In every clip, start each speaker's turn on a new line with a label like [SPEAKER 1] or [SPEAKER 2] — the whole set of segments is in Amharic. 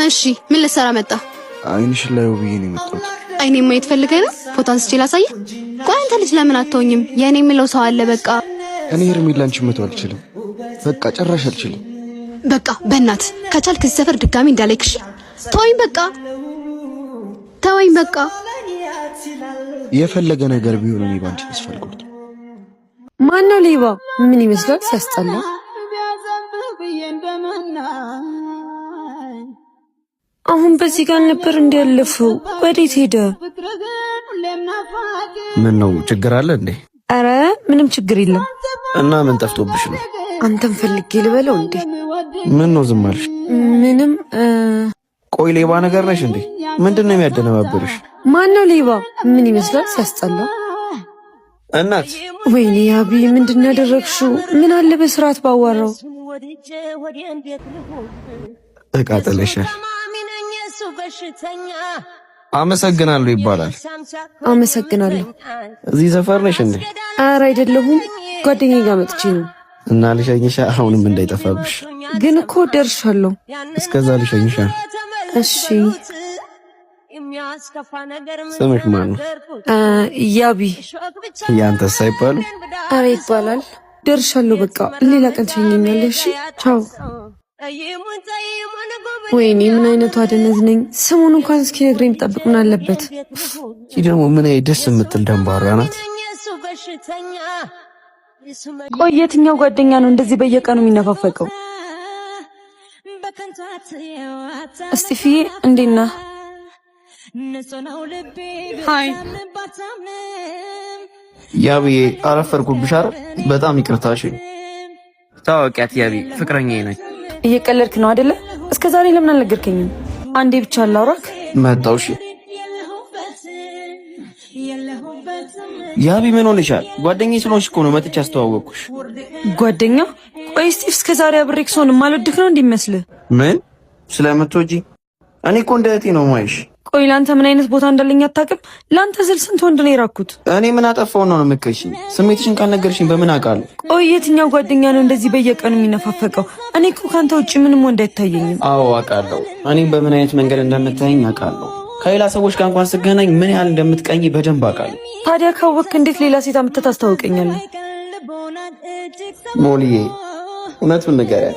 [SPEAKER 1] እሺ ምን ልሰራ መጣ?
[SPEAKER 2] አይንሽ ላይ ውብዬ ነው የመጣሁት።
[SPEAKER 1] አይኔ ማየት ፈልገህ ነው? ፎቶ አንስቼ ላሳየህ? ቆይ አንተ ልጅ ለምን አትተውኝም? የኔ የምለው ሰው አለ። በቃ
[SPEAKER 2] እኔ ሄርሜላን መተው አልችልም። በቃ ጭራሽ አልችልም።
[SPEAKER 1] በቃ በእናት ከቻልክ እዚህ ሰፈር ድጋሚ እንዳላይክሽ። ተወኝ በቃ ተወኝ በቃ።
[SPEAKER 2] የፈለገ ነገር ቢሆን እኔ ባንቺ ተስፋ አልቆርጥም።
[SPEAKER 3] ማነው ሌባ? ምን ይመስላል ሲያስጠላ። አሁን በዚህ ጋር ነበር እንዲያለፈው። ወዴት ሄደ?
[SPEAKER 2] ምን ነው ችግር አለ እንዴ?
[SPEAKER 3] አረ ምንም ችግር የለም።
[SPEAKER 2] እና ምን ጠፍቶብሽ ነው?
[SPEAKER 3] አንተም ፈልጌ ልበለው እንዴ?
[SPEAKER 2] ምን ነው ዝም አልሽ?
[SPEAKER 3] ምንም።
[SPEAKER 2] ቆይ ሌባ ነገር ነሽ እንዴ? ምንድነው የሚያደነባብርሽ?
[SPEAKER 3] ማነው ሌባ? ምን ይመስላል ሲያስጠላ።
[SPEAKER 2] እናት
[SPEAKER 3] ወይኔ ያቢ ምንድነው ያደረግሽው? ምን አለ በስርዓት ባዋራው።
[SPEAKER 2] እቃ ጥለሻል። አመሰግናለሁ ይባላል።
[SPEAKER 3] አመሰግናለሁ።
[SPEAKER 2] እዚህ ሰፈር ነሽ እንዴ?
[SPEAKER 3] ኧረ አይደለሁም፣ ጓደኛዬ ጋር መጥቼ ነው።
[SPEAKER 2] እና ልሸኝሻ? አሁንም እንዳይጠፋብሽ።
[SPEAKER 3] ግን እኮ ደርሻለሁ።
[SPEAKER 2] እስከዛ ልሸኝሻ።
[SPEAKER 3] እሺ።
[SPEAKER 2] ስምሽ ማን ነው?
[SPEAKER 3] ያቢ።
[SPEAKER 2] ያንተስ አይባልም?
[SPEAKER 3] ኧረ ይባላል። ደርሻለሁ። በቃ ሌላ ቀን ትሸኘኛለሽ። ቻው። ወይኔ ምን አይነቱ አደነዝ ነኝ። ስሙን እንኳን እስኪ ነግረኝ ብጠብቅ ምን አለበት?
[SPEAKER 2] ይህ ደግሞ ምን ደስ የምትል ደንባራ ናት።
[SPEAKER 3] ቆይ የትኛው ጓደኛ ነው እንደዚህ በየቀኑ የሚነፋፈቀው? እስጢፍዬ እንዴት ነህ?
[SPEAKER 4] ሃይ
[SPEAKER 2] ያብዬ አረፈርኩብሽ አይደል? በጣም ይቅርታሽ። ታወቂያት ያቢ ፍቅረኛዬ ነኝ።
[SPEAKER 3] እየቀለድክ ነው አይደለ? እስከ ዛሬ ለምን አልነገርከኝም? አንዴ ብቻ ላውራክ።
[SPEAKER 2] መጣው። እሺ ያቢ ምን ሆነሻል? ጓደኛዬ ስለሆንሽ እኮ ነው መጥቼ አስተዋወቅኩሽ።
[SPEAKER 3] ጓደኛ? ቆይ እስጢፍ እስከ ዛሬ አብሬክ ሰውን ማልወድክ ነው እንዲመስልህ?
[SPEAKER 2] ምን ስለምትወጂ? እኔ እኮ እንደ እህቴ ነው ማይሽ።
[SPEAKER 3] ቆይ ላንተ ምን አይነት ቦታ እንዳለኝ አታውቅም? ላንተ ስል ስንት ወንድ ነው የራኩት።
[SPEAKER 2] እኔ ምን አጠፋው ነው የምትከሺኝ? ስሜትሽን ካልነገርሽኝ በምን አውቃለሁ?
[SPEAKER 3] ቆይ የትኛው ጓደኛ ነው እንደዚህ በየቀኑ የሚነፋፈቀው? እኔ እኮ ካንተ ውጪ ምንም ወንድ አይታየኝም።
[SPEAKER 2] አዎ አውቃለሁ። እኔም በምን አይነት መንገድ እንደምታየኝ አውቃለሁ። ከሌላ ሰዎች ጋር እንኳን ስገናኝ ምን ያህል እንደምትቀኝ በደንብ አውቃለሁ።
[SPEAKER 3] ታዲያ ካወቅክ እንዴት ሌላ ሴት አምጥተህ ታስታውቀኛለህ?
[SPEAKER 2] ሞልዬ እውነቱን ንገሪያት።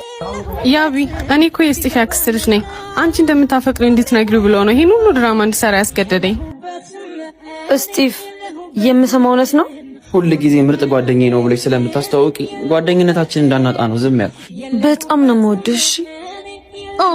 [SPEAKER 4] ያቢ እኔ እኮ የስጢፍ አክስት ልጅ ነኝ። አንቺ እንደምታፈቅሪ እንድትነግሪው ብሎ ነው ይሄን ሁሉ ድራማ እንድሰራ ያስገደደኝ።
[SPEAKER 3] ስጢፍ የምሰማው እውነት ነው?
[SPEAKER 2] ሁሉ ጊዜ ምርጥ ጓደኛዬ ነው ብለሽ ስለምታስተዋውቂ ጓደኝነታችን እንዳናጣ ነው ዝም ያልኩሽ።
[SPEAKER 3] በጣም ነው የምወድሽ።
[SPEAKER 4] ኦ